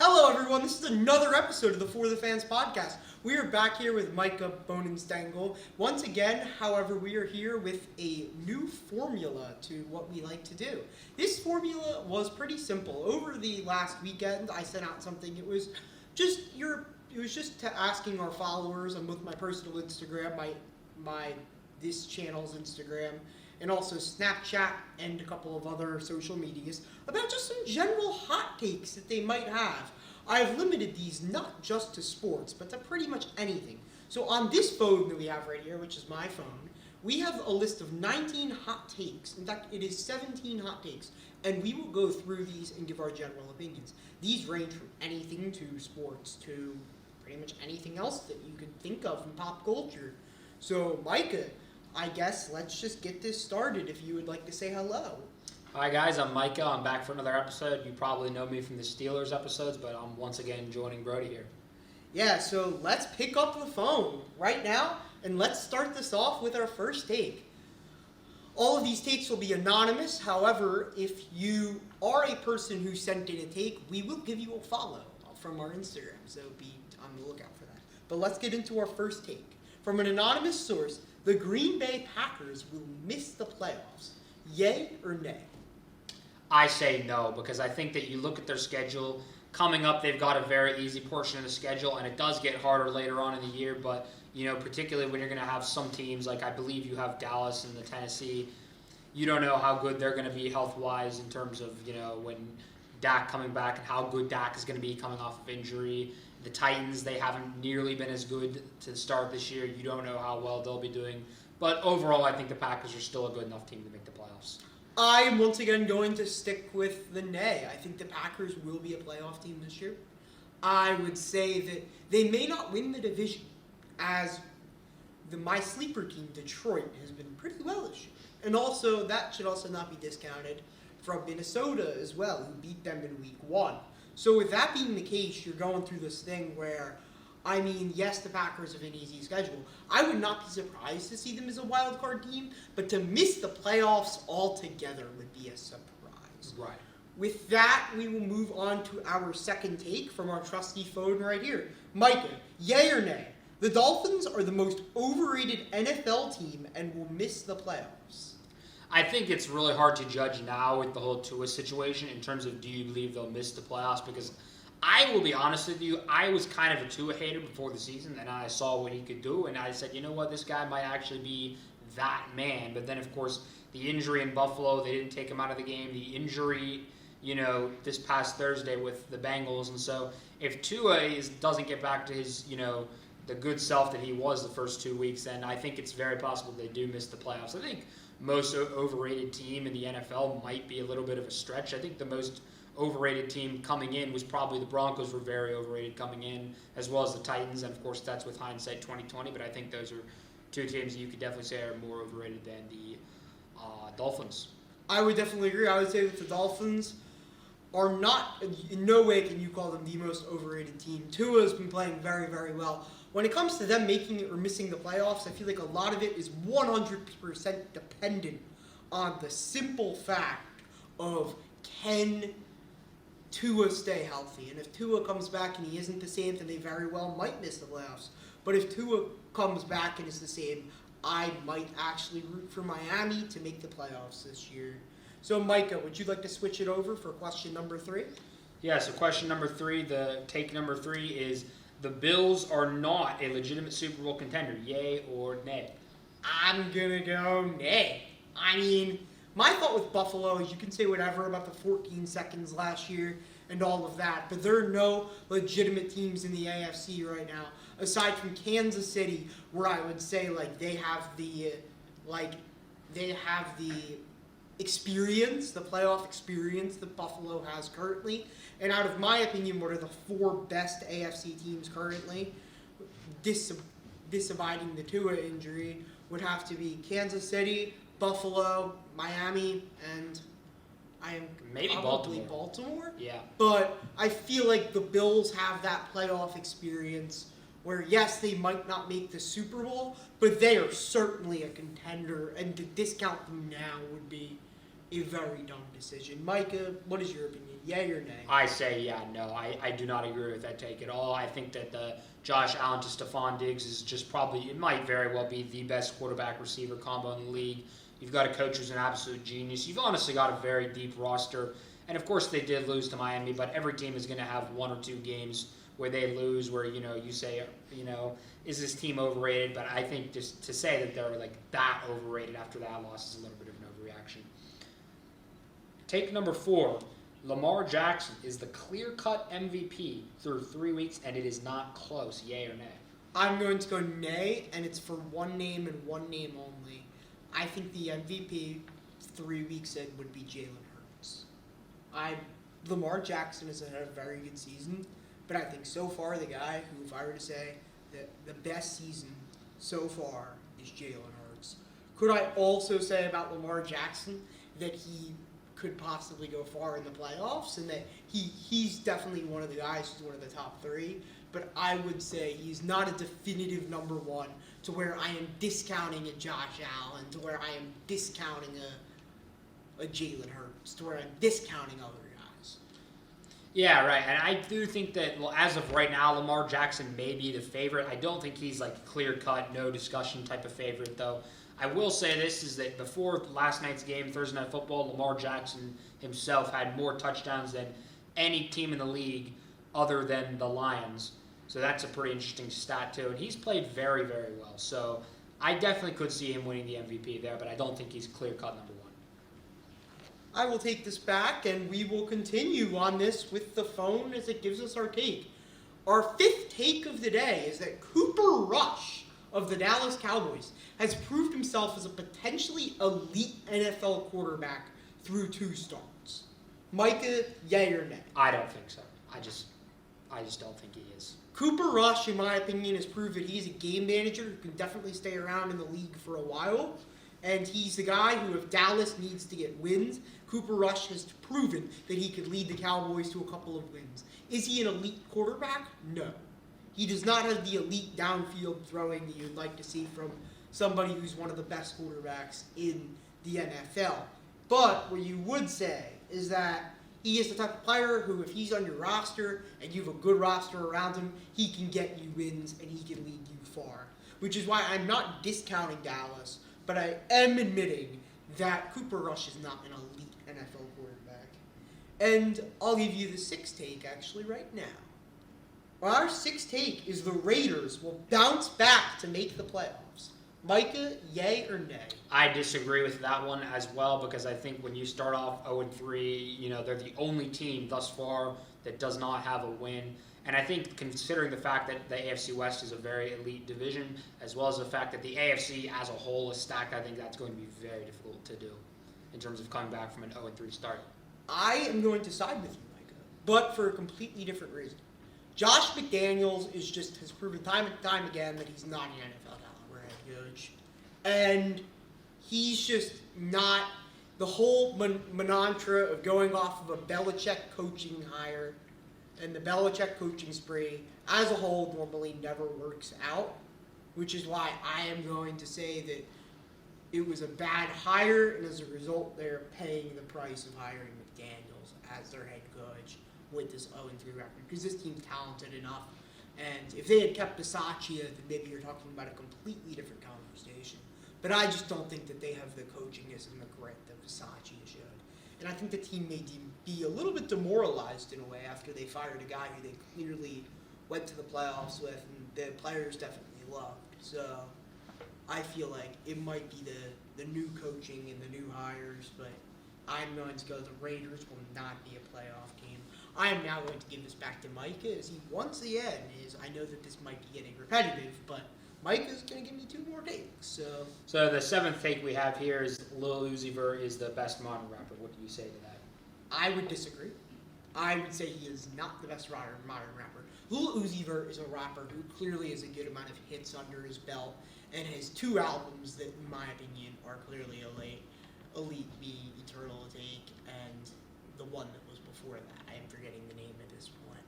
Hello, everyone. This is another episode of the For the Fans podcast. We are back here with Micah, Bone, and Stengel. Once again, however, we are here with a new formula to what we like to do. This formula was pretty simple. Over the last weekend, I sent out something. It was just asking our followers on both my personal Instagram, my this channel's Instagram, and also Snapchat and a couple of other social medias about just some general hot takes that they might have. I've limited these not just to sports, but to pretty much anything. So on this phone that we have right here, which is my phone, we have a list of 19 hot takes. In fact, it is 17 hot takes, and we will go through these and give our general opinions. These range from anything to sports to pretty much anything else that you could think of in pop culture. So, Micah, I guess let's just get this started if you would like to say hello. Hi guys, I'm Micah. I'm back for another episode. You probably know me from the Steelers episodes, but I'm once again joining Brody here. Yeah, so let's pick up the phone right now and let's start this off with our first take. All of these takes will be anonymous. However, if you are a person who sent in a take, we will give you a follow from our Instagram, so be on the lookout for that. But let's get into our first take. From an anonymous source, the Green Bay Packers will miss the playoffs. Yay or nay? I say no, because I think that you look at their schedule. Coming up, they've got a very easy portion of the schedule, and it does get harder later on in the year, but particularly when you're going to have some teams, like I believe you have Dallas and the Tennessee, you don't know how good they're going to be health-wise in terms of, when Dak coming back and how good Dak is going to be coming off of injury. The Titans, they haven't nearly been as good to start this year. You don't know how well they'll be doing. But overall, I think the Packers are still a good enough team to make the playoffs. I'm once again going to stick with the nay. I think the Packers will be a playoff team this year. I would say that they may not win the division, as my sleeper team, Detroit, has been pretty well this year. And also, that should also not be discounted from Minnesota as well, who beat them in week 1. So with that being the case, you're going through this thing where, yes, the Packers have an easy schedule. I would not be surprised to see them as a wild card team, but to miss the playoffs altogether would be a surprise. Right. With that, we will move on to our second take from our trusty phone right here. Micah, yay or nay? The Dolphins are the most overrated NFL team and will miss the playoffs. I think it's really hard to judge now with the whole Tua situation in terms of do you believe they'll miss the playoffs, because I will be honest with you, I was kind of a Tua hater before the season, and I saw what he could do, and I said, you know what, this guy might actually be that man. But then, of course, the injury in Buffalo, they didn't take him out of the game. The injury, this past Thursday with the Bengals. And so if Tua doesn't get back to his, the good self that he was the first 2 weeks, then I think it's very possible they do miss the playoffs. I think most overrated team in the NFL might be a little bit of a stretch. I think the most overrated team coming in was probably the Broncos were very overrated coming in, as well as the Titans, and of course that's with hindsight 2020, but I think those are two teams that you could definitely say are more overrated than the Dolphins. I would definitely agree. I would say that the Dolphins are not, in no way can you call them the most overrated team. Tua's been playing very, very well. When it comes to them making it or missing the playoffs, I feel like a lot of it is 100% dependent on the simple fact of can Tua stay healthy. And if Tua comes back and he isn't the same, then they very well might miss the playoffs. But if Tua comes back and is the same, I might actually root for Miami to make the playoffs this year. So, Micah, would you like to switch it over for question number 3? Yeah, so question number 3, the take number 3 is the Bills are not a legitimate Super Bowl contender, yay or nay? I'm going to go nay. My thought with Buffalo is you can say whatever about the 14 seconds last year and all of that, but there are no legitimate teams in the AFC right now, aside from Kansas City, where I would say they have the experience, the playoff experience that Buffalo has currently. And out of my opinion, what are the 4 best AFC teams currently, disabiding the Tua injury, would have to be Kansas City, Buffalo, Miami, and maybe probably Baltimore. Yeah. But I feel like the Bills have that playoff experience where, yes, they might not make the Super Bowl, but they are certainly a contender, and to discount them now would be a very dumb decision. Micah, what is your opinion? Yay or nay? I say no. I do not agree with that take at all. I think that the Josh Allen to Stephon Diggs is just probably, it might very well be the best quarterback receiver combo in the league. You've got a coach who's an absolute genius. You've honestly got a very deep roster. And of course they did lose to Miami, but every team is going to have one or two games where they lose, where, you say, is this team overrated? But I think just to say that they're like that overrated after that loss is a little bit of an overreaction. Take number 4. Lamar Jackson is the clear-cut MVP through 3 weeks, and it is not close. Yay or nay? I'm going to go nay, and it's for one name and one name only. I think the MVP 3 weeks in would be Jalen Hurts. Lamar Jackson has had a very good season, but I think so far the guy who, if I were to say that the best season so far is Jalen Hurts. Could I also say about Lamar Jackson that he could possibly go far in the playoffs and that he's definitely one of the guys who's one of the top 3, but I would say he's not a definitive number 1 to where I am discounting a Josh Allen, to where I am discounting a Jalen Hurts, to where I'm discounting other guys. Yeah, right. And I do think that, well, as of right now, Lamar Jackson may be the favorite. I don't think he's like clear-cut, no discussion type of favorite, though. I will say this, is that before last night's game, Thursday Night Football, Lamar Jackson himself had more touchdowns than any team in the league other than the Lions. So that's a pretty interesting stat, too. And he's played very, very well. So I definitely could see him winning the MVP there, but I don't think he's clear-cut number 1. I will take this back, and we will continue on this with the phone as it gives us our take. Our 5th take of the day is that Cooper Rush of the Dallas Cowboys has proved himself as a potentially elite NFL quarterback through 2 starts. Micah, yay or nay? I don't think so. I just don't think he is. Cooper Rush, in my opinion, has proved that he's a game manager who can definitely stay around in the league for a while. And he's the guy who, if Dallas needs to get wins, Cooper Rush has proven that he could lead the Cowboys to a couple of wins. Is he an elite quarterback? No. He does not have the elite downfield throwing that you'd like to see from somebody who's one of the best quarterbacks in the NFL. But what you would say is that he is the type of player who, if he's on your roster and you have a good roster around him, he can get you wins and he can lead you far. Which is why I'm not discounting Dallas, but I am admitting that Cooper Rush is not an elite NFL quarterback. And I'll give you the 6th take actually right now. Our 6th take is the Raiders will bounce back to make the playoffs. Micah, yay or nay? I disagree with that one as well, because I think when you start off 0-3, they're the only team thus far that does not have a win. And I think, considering the fact that the AFC West is a very elite division, as well as the fact that the AFC as a whole is stacked, I think that's going to be very difficult to do in terms of coming back from an 0-3 start. I am going to side with you, Micah, but for a completely different reason. Josh McDaniels has proven time and time again that he's not an NFL caliber head coach. And he's just not the whole mantra of going off of a Belichick coaching hire and the Belichick coaching spree as a whole normally never works out, which is why I am going to say that it was a bad hire, and as a result, they're paying the price of hiring McDaniels as their head coach with this 0-3 record, because this team's talented enough. And if they had kept Bisaccia, then maybe you're talking about a completely different conversation. But I just don't think that they have the coachingness and the grit that Bisaccia showed. And I think the team may be a little bit demoralized in a way after they fired a guy who they clearly went to the playoffs with and the players definitely loved. So I feel like it might be the new coaching and the new hires, but I'm going to go the Raiders will not be a playoff team. I am now going to give this back to Micah as he once again I know that this might be getting repetitive, but Micah's going to give me 2 more takes. So the 7th take we have here is Lil Uzi Vert is the best modern rapper. What do you say to that? I would disagree. I would say he is not the best modern rapper. Lil Uzi Vert is a rapper who clearly has a good amount of hits under his belt and has 2 albums that, in my opinion, are clearly Elite B, Eternal Take, and the one that was before that. I am forgetting the name at this point.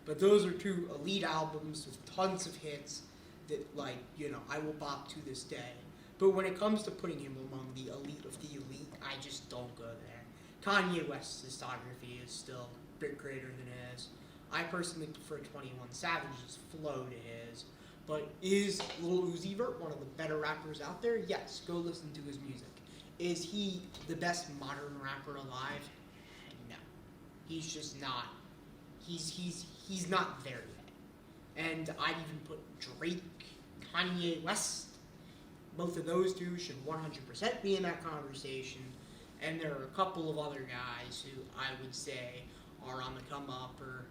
But those are 2 elite albums with tons of hits that, I will bop to this day. But when it comes to putting him among the elite of the elite, I just don't go there. Kanye West's discography is still a bit greater than his. I personally prefer 21 Savage's flow to his. But is Lil Uzi Vert one of the better rappers out there? Yes, go listen to his music. Is he the best modern rapper alive? No. He's just not. He's not there yet. And I'd even put Drake, Kanye West. Both of those two should 100% be in that conversation. And there are a couple of other guys who I would say are on the come up or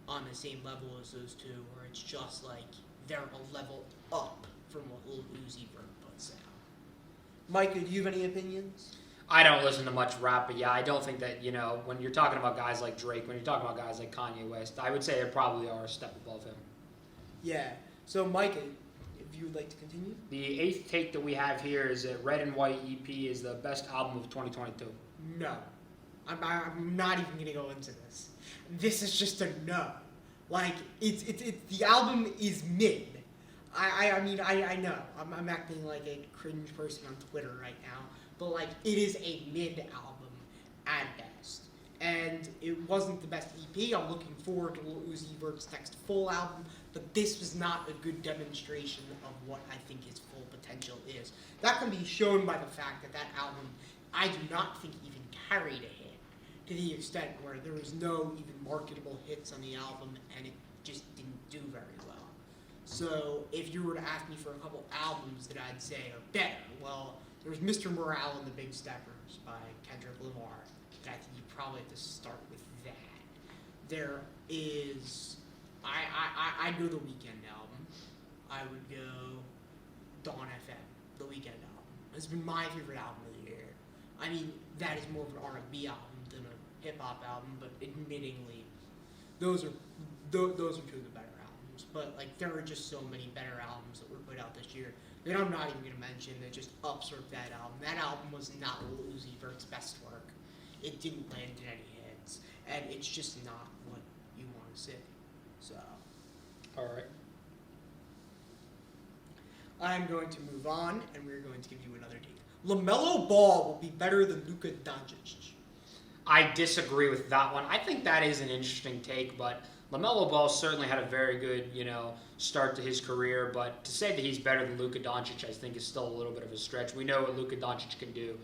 on the same level as those two, where it's just like they're a level up from what Lil Uzi Vert puts out. Micah, do you have any opinions? I don't listen to much rap, but yeah, I don't think that, when you're talking about guys like Drake, when you're talking about guys like Kanye West, I would say they probably are a step above him. Yeah. So, Micah, if you would like to continue? The 8th take that we have here is that Red and White EP is the best album of 2022. No. I'm not even going to go into this. This is just a no. Like, it's the album is mid. I mean, I know. I'm acting like a cringe person on Twitter right now. But, like, it is a mid album at best. And it wasn't the best EP. I'm looking forward to Lil Uzi Vert's next full album. But this was not a good demonstration of what I think his full potential is. That can be shown by the fact that album, I do not think even carried a hit. To the extent where there was no even marketable hits on the album, and it just didn't do very well. So if you were to ask me for a couple albums that I'd say are better, well, there was Mr. Morale and the Big Steppers by Kendrick Lamar. I think you probably have to start with that. There is, I'd go the Weeknd album. I would go Dawn FM, the Weeknd album. It's been my favorite album of the year. I mean, that is more of an R&B album than a hip-hop album, but admittingly, those are two of the better albums. But, like, there are just so many better albums that were put out this year that I'm not even going to mention that just usurped that album. That album was not Lil Uzi Vert's best work. It didn't land in any hits, and it's just not what you want to see. So, all right. I'm going to move on, and we're going to give you another take. LaMelo Ball will be better than Luka Doncic. I disagree with that one. I think that is an interesting take, but LaMelo Ball certainly had a very good, start to his career. But to say that he's better than Luka Doncic, I think is still a little bit of a stretch. We know what Luka Doncic can do,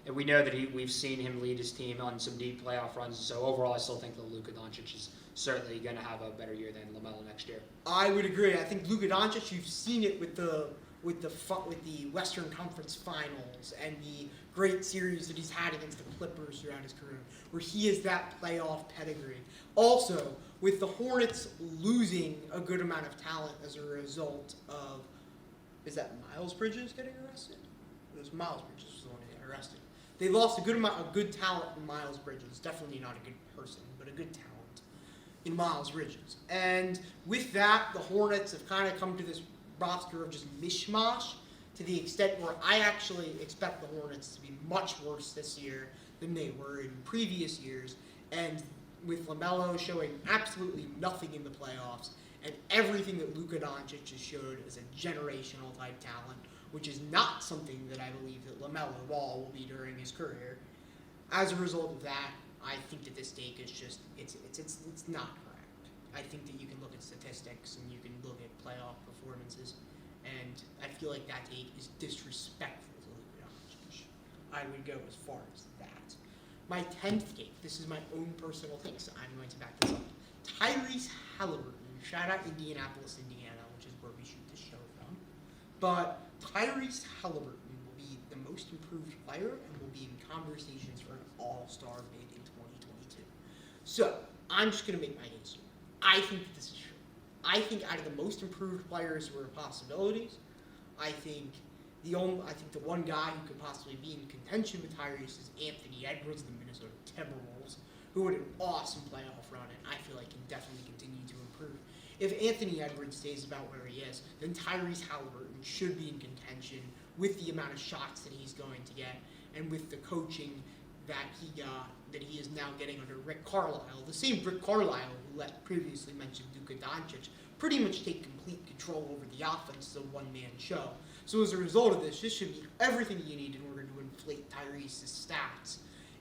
and we know that we've seen him lead his team on some deep playoff runs. So overall, I still think that Luka Doncic is certainly going to have a better year than LaMelo next year. I would agree. I think Luka Doncic, you've seen it with the Western Conference Finals and the great series that he's had against the Clippers throughout his career, where he is that playoff pedigree. Also, with the Hornets losing a good amount of talent as a result of, is that Miles Bridges getting arrested? It was Miles Bridges was the one who got arrested. They lost a good amount of good talent in Miles Bridges. Definitely not a good person, but a good talent in Miles Bridges. And with that, the Hornets have kind of come to this roster of just mishmash, to the extent where I actually expect the Hornets to be much worse this year than they were in previous years. And with LaMelo showing absolutely nothing in the playoffs, and everything that Luka Doncic has showed as a generational type talent, which is not something that I believe that LaMelo Ball will be during his career. As a result of that, I think that this take is just it's not correct. I think that you can look at statistics and you can look at playoff performances, and I feel like that take is disrespectful to Luka Doncic. I would go as far as that. My 10th take, this is my own personal take, so I'm going to back this up. Tyrese Halliburton, shout out Indianapolis, Indiana, which is where we shoot this show from. But Tyrese Halliburton will be the most improved player and will be in conversations for an all-star bid in 2022. So, I'm just going to make my case here. I think that this is true. I think out of the most improved players who are possibilities, I think the one guy who could possibly be in contention with Tyrese is Anthony Edwards of the Minnesota Timberwolves, who had an awesome playoff run and I feel like can definitely continue to improve. If Anthony Edwards stays about where he is, then Tyrese Halliburton should be in contention with the amount of shots that he's going to get and with the coaching that he got that he is now getting under Rick Carlisle, the same Rick Carlisle who let previously mentioned Luka Doncic pretty much take complete control over the offense as a one-man show. So as a result of this should be everything you need in order to inflate Tyrese's stats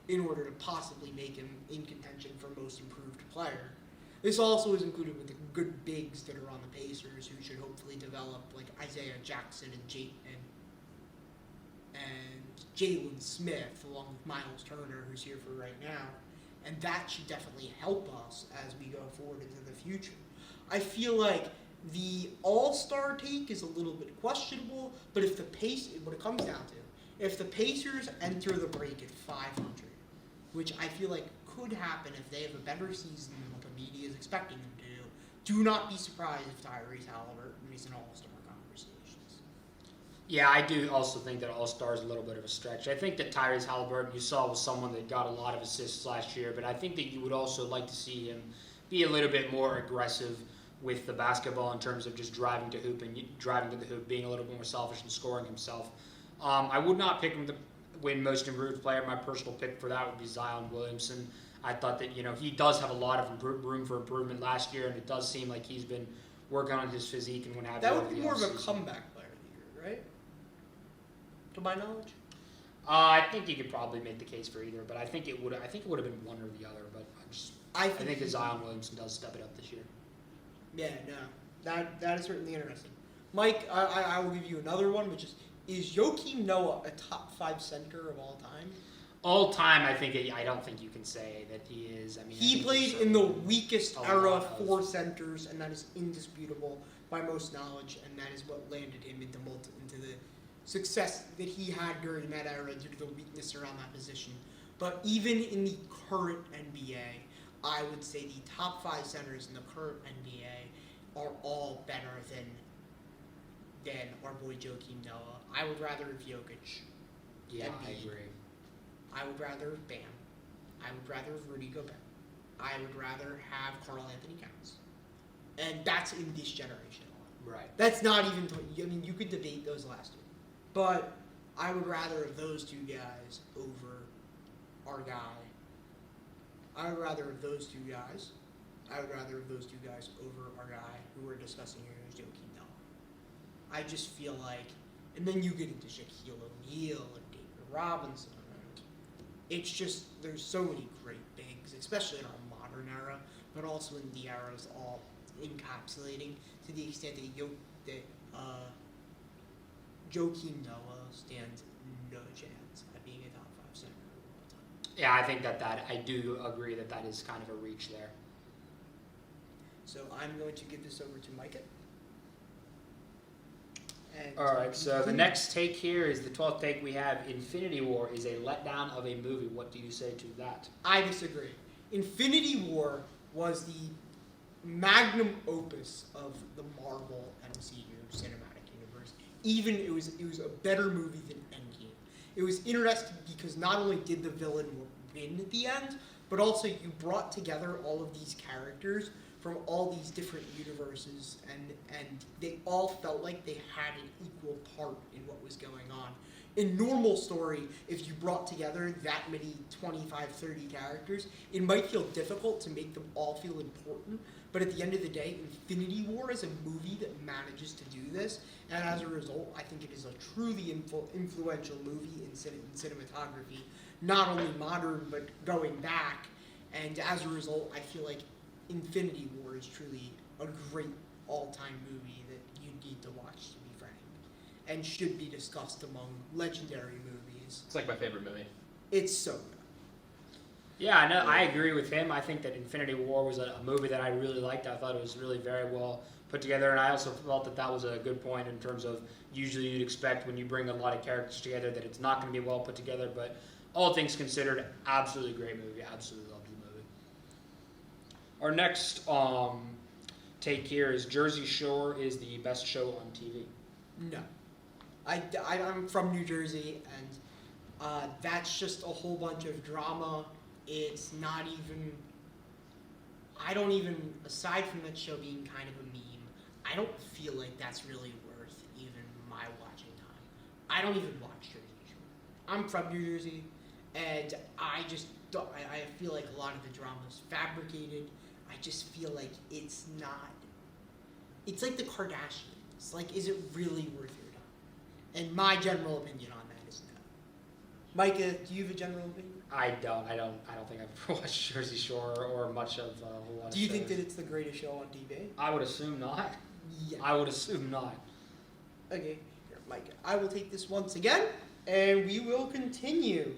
in order to possibly make him in contention for most improved player. This also is included with the good bigs that are on the Pacers who should hopefully develop, like Isaiah Jackson and Jalen Smith, along with Miles Turner, who's here for right now. And that should definitely help us as we go forward into the future. I feel like the all-star take is a little bit questionable, but if the what it comes down to, if the Pacers enter the break at 500, which I feel like could happen if they have a better season than what the media is expecting them to do not be surprised if Tyrese Halliburton is in all-star conversations. Yeah, I do also think that all-star is a little bit of a stretch. I think that Tyrese Halliburton, you saw, was someone that got a lot of assists last year, but I think that you would also like to see him be a little bit more aggressive with the basketball in terms of just driving to the hoop, being a little bit more selfish and scoring himself. I would not pick him to win most improved player. My personal pick for that would be Zion Williamson. I thought that, he does have a lot of room for improvement last year, and it does seem like he's been working on his physique and what have you. That would be more of a comeback player of the year, right? To my knowledge. I think you could probably make the case for either, but I think it would have been one or the other. But I think that Zion Williamson does step it up this year. Yeah, no, that is certainly interesting. Mike, I will give you another one, which is Joakim Noah a top 5 center of all time? All time, I don't think you can say that he is. He played in the weakest era for centers, and that is indisputable by most knowledge, and that is what landed him into the success that he had during that era due to the weakness around that position. But even in the current NBA, I would say the top 5 centers in the current NBA are all better than our boy Joakim Noah. I would rather have Jokic. Yeah, I agree. I would rather have Bam. I would rather have Rudy Gobert. I would rather have Karl Anthony Towns. And that's in this generation. Right. That's not even, you could debate those last two. But I would rather have those two guys over our guy. I would rather have those two guys. I would rather have those two guys over our guy who we're discussing here, who's Joakim Noah. I just feel like, and then you get into Shaquille O'Neal and David Robinson. It's just, there's so many great bigs, especially in our modern era, but also in the eras all encapsulating to the extent that Joakim Noah stands no chance at being a top 5 center of all time. Yeah, I think that I do agree that is kind of a reach there. So I'm going to give this over to Micah. All right, so the next take here is the 12th take we have. Infinity War is a letdown of a movie. What do you say to that? I disagree. Infinity War was the magnum opus of the Marvel MCU cinematic universe. Even it was a better movie than Endgame. It was interesting because not only did the villain win at the end, but also you brought together all of these characters from all these different universes, and they all felt like they had an equal part in what was going on. In normal story, if you brought together that many 25, 30 characters, it might feel difficult to make them all feel important, but at the end of the day, Infinity War is a movie that manages to do this, and as a result, I think it is a truly influential movie in cinematography, not only modern, but going back, and as a result, I feel like Infinity War is truly a great all-time movie that you need to watch, to be frank, and should be discussed among legendary movies. It's like my favorite movie. It's so good. Yeah, no, I agree with him. I think that Infinity War was a movie that I really liked. I thought it was really very well put together, and I also felt that was a good point in terms of usually you'd expect when you bring a lot of characters together that it's not going to be well put together, but all things considered, absolutely great movie. Absolutely loved the movie. Our next take here is Jersey Shore is the best show on TV. No. I'm from New Jersey, and that's just a whole bunch of drama. It's not even... aside from that show being kind of a meme, I don't feel like that's really worth even my watching time. I don't even watch Jersey Shore. I'm from New Jersey, And I just don't, I feel like a lot of the drama is fabricated. I just feel like it's not. It's like the Kardashians. Like, is it really worth your time? And my general opinion on that is no. Micah, do you have a general opinion? I don't think I've ever watched Jersey Shore or much of a whole lot of Do you think shows. that it's the greatest show on TV? I would assume not. Yeah. I would assume not. Okay, here, Micah. I will take this once again, and we will continue.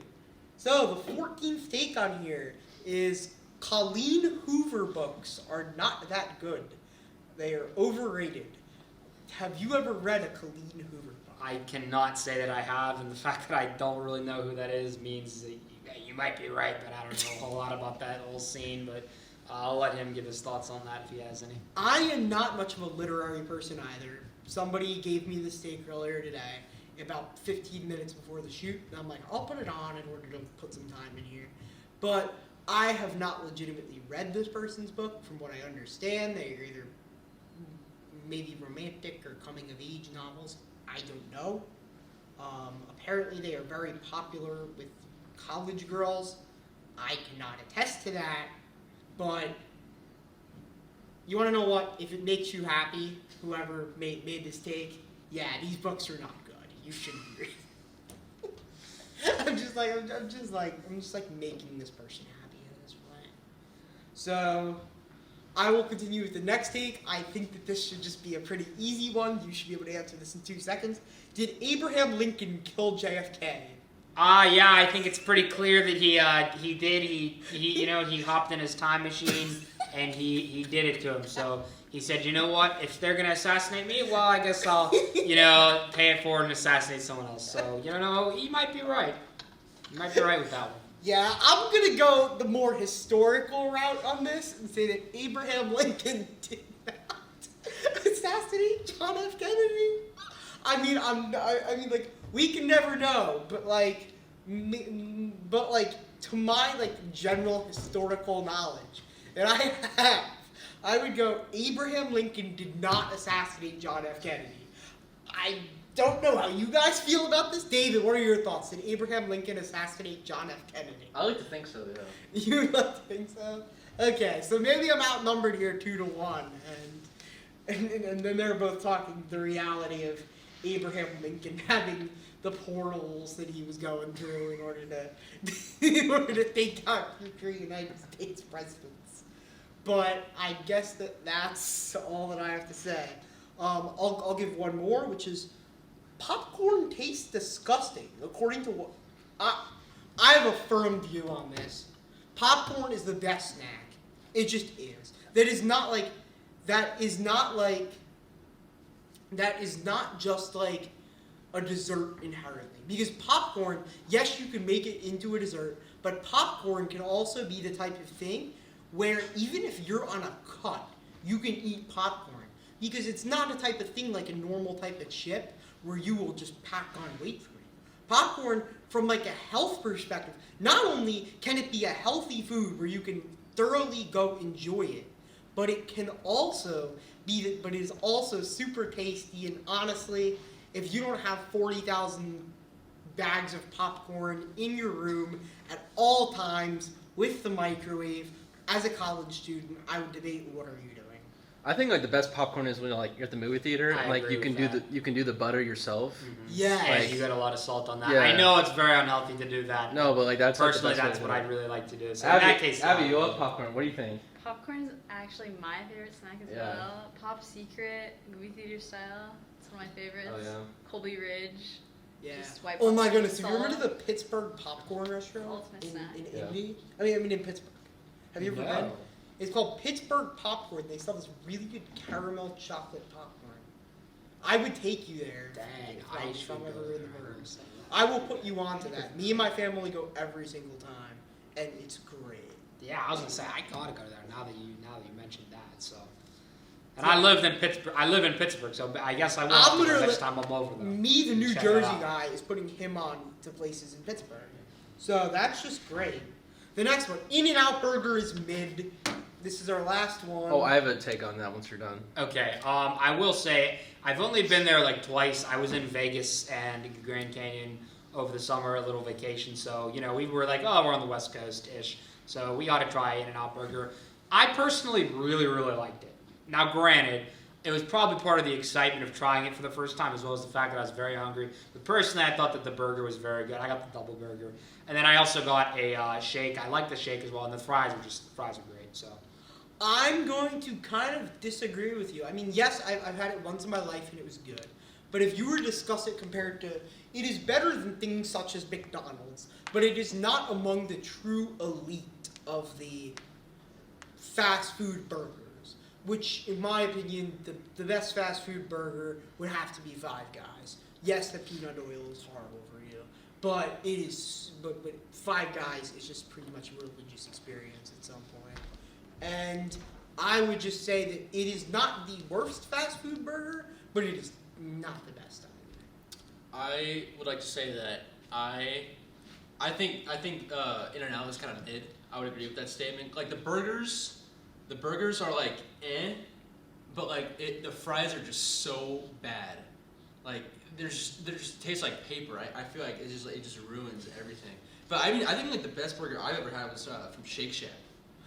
So, the 14th take on here is Colleen Hoover books are not that good. They are overrated. Have you ever read a Colleen Hoover book? I cannot say that I have, and the fact that I don't really know who that is means that you might be right, but I don't know a whole lot about that whole scene, but I'll let him give his thoughts on that if he has any. I am not much of a literary person either. Somebody gave me this take earlier today, about 15 minutes before the shoot, and I'm like, I'll put it on in order to put some time in here. But I have not legitimately read this person's book. From what I understand, they are either maybe romantic or coming-of-age novels. I don't know. Apparently, they are very popular with college girls. I cannot attest to that, but you want to know what? If it makes you happy, whoever made this take, yeah, these books are not good. You shouldn't read. I'm just like making this person happy at this point. So, I will continue with the next take. I think that this should just be a pretty easy one. You should be able to answer this in 2 seconds. Did Abraham Lincoln kill JFK? Yeah, I think it's pretty clear that he did. He hopped in his time machine and he did it to him. So he said, you know what? If they're gonna assassinate me, well, I guess I'll pay it forward and assassinate someone else. So he might be right. You might be right with that one. Yeah, I'm gonna go the more historical route on this and say that Abraham Lincoln did not assassinate John F. Kennedy. I mean, like, we can never know, but to my general historical knowledge that I have, I would go Abraham Lincoln did not assassinate John F. Kennedy. I don't know how you guys feel about this. David, what are your thoughts? Did Abraham Lincoln assassinate John F. Kennedy? I like to think so, yeah. You like to think so? Okay, so maybe I'm outnumbered here 2-1, and then they're both talking the reality of Abraham Lincoln having the portals that he was going through in order to take out future United States presidents. But I guess that's all that I have to say. I'll give one more, which is popcorn tastes disgusting. According to what I have a firm view on this. Popcorn is the best snack. It just is. That is not just like a dessert inherently. Because popcorn, yes, you can make it into a dessert, but popcorn can also be the type of thing where even if you're on a cut, you can eat popcorn. Because it's not a type of thing like a normal type of chip where you will just pack on weight for it. Popcorn, from like a health perspective, not only can it be a healthy food where you can thoroughly go enjoy it, but it can also it is also super tasty. And honestly, if you don't have 40,000 bags of popcorn in your room at all times with the microwave, as a college student, I would debate, what are you doing? I think the best popcorn is when you're at the movie theater and you can do the butter yourself. Mm-hmm. Yeah, You got a lot of salt on that. Yeah. I know it's very unhealthy to do that. No, but that's personally, the best that's way what to do I'd really like to do. So Abby, in that case, Abby, you love popcorn. What do you think? Popcorn is actually my favorite snack as well. Pop Secret, movie theater style. It's one of my favorites. Oh yeah. Colby Ridge. Yeah. Just wipe Oh off my some goodness! Have you ever salt. been to the Pittsburgh popcorn restaurant Ultimate snack. in Yeah. Indy? I mean in Pittsburgh. Have you ever No. been? It's called Pittsburgh Popcorn. They sell this really good caramel chocolate popcorn. I would take you there. Dang, if I I'm should ever go in the there. Burbs. I will put you on to that. Me and my family go every single time, and it's great. Yeah, I was gonna say I gotta go there now that you mentioned that. So, and I lived in Pittsburgh. I live in Pittsburgh, so I guess I will have to go next time I'm over there. Me, the New Check it Jersey out. guy, is putting him on to places in Pittsburgh. So that's just great. The next one, In-N-Out Burger is mid. This is our last one. Oh, I have a take on that once you're done. Okay, I will say I've only been there like twice. I was in Vegas and Grand Canyon over the summer, a little vacation. So, we were like, oh, we're on the West Coast-ish. So we ought to try In-N-Out Burger. I personally really, really liked it. Now, granted, it was probably part of the excitement of trying it for the first time, as well as the fact that I was very hungry. But personally, I thought that the burger was very good. I got the double burger. And then I also got a shake. I like the shake as well. And the fries are great. So I'm going to kind of disagree with you. I mean, yes, I've had it once in my life and it was good. But if you were to discuss it compared to, it is better than things such as McDonald's, but it is not among the true elite of the fast food burgers, which, in my opinion, the best fast food burger would have to be Five Guys. Yes, the peanut oil is horrible for you, but but Five Guys is just pretty much a religious experience at some point. And I would just say that it is not the worst fast food burger, but it is not the best either. I would like to say that I think In-N-Out is kind of mid. I would agree with that statement. Like the burgers are like but like the fries are just so bad. Like they just taste like paper. I feel like it just ruins everything. But I mean I think like the best burger I've ever had was from Shake Shack.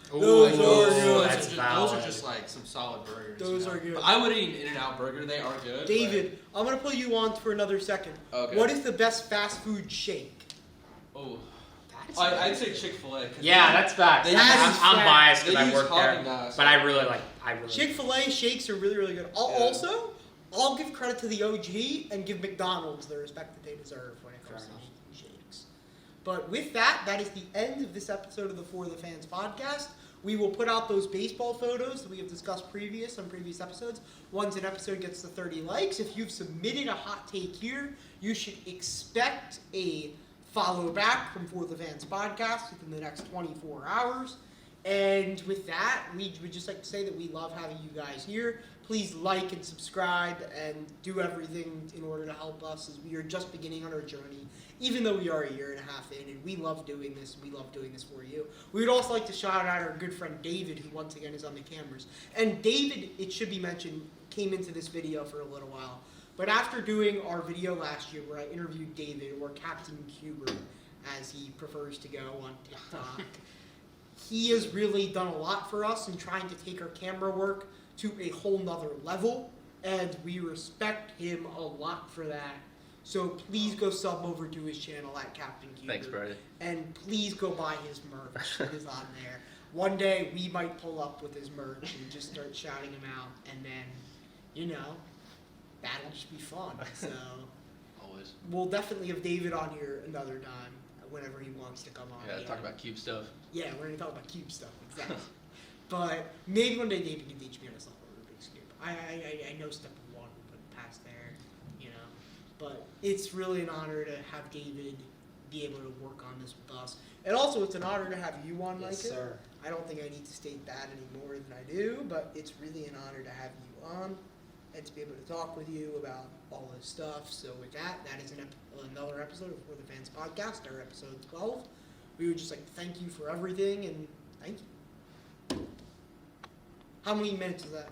Those are good. good. Those are just like some solid burgers. Those are good. But I would eat an In-N-Out burger. They are good. David, I'm going to put you on for another second. Okay. What is the best fast food shake? Oh. I'd say Chick-fil-A. Yeah, that's facts. I'm biased because I work there, but I really like. Chick-fil-A shakes are really, really good. Also, I'll give credit to the OG and give McDonald's the respect that they deserve when it comes to making shakes. But with that, that is the end of this episode of the For the Fans podcast. We will put out those baseball photos that we have discussed on previous episodes. Once an episode gets to 30 likes, if you've submitted a hot take here, you should expect a follow back from For the Fans podcast within the next 24 hours. And with that, we would just like to say that we love having you guys here. Please like and subscribe and do everything in order to help us as we are just beginning on our journey, even though we are a year and a half in, and we love doing this. We love doing this for you. We would also like to shout out our good friend David, who once again is on the cameras. And David, it should be mentioned, came into this video for a little while. But after doing our video last year where I interviewed David, or Captain Cuber, as he prefers to go on TikTok, he has really done a lot for us in trying to take our camera work to a whole nother level, and we respect him a lot for that. So please go sub over to his channel at Captain Cuber. Thanks, Brody. And please go buy his merch. It is on there. One day we might pull up with his merch and just start shouting him out, and then, that'll just be fun. So Always. we'll definitely have David on here another time whenever he wants to come on. Yeah, talk about cube stuff. Yeah, we're gonna talk about cube stuff, exactly. But maybe one day David can teach me how to solve a Rubik's Cube. I know step one, but past there, But it's really an honor to have David be able to work on this with us. And also, it's an honor to have you on, Micah. Yes, sir. I don't think I need to state that any more than I do, but it's really an honor to have you on and to be able to talk with you about all this stuff. So with that, that is another episode of For the Fans Podcast, our episode 12. We would just like to thank you for everything, and thank you. How many minutes is that?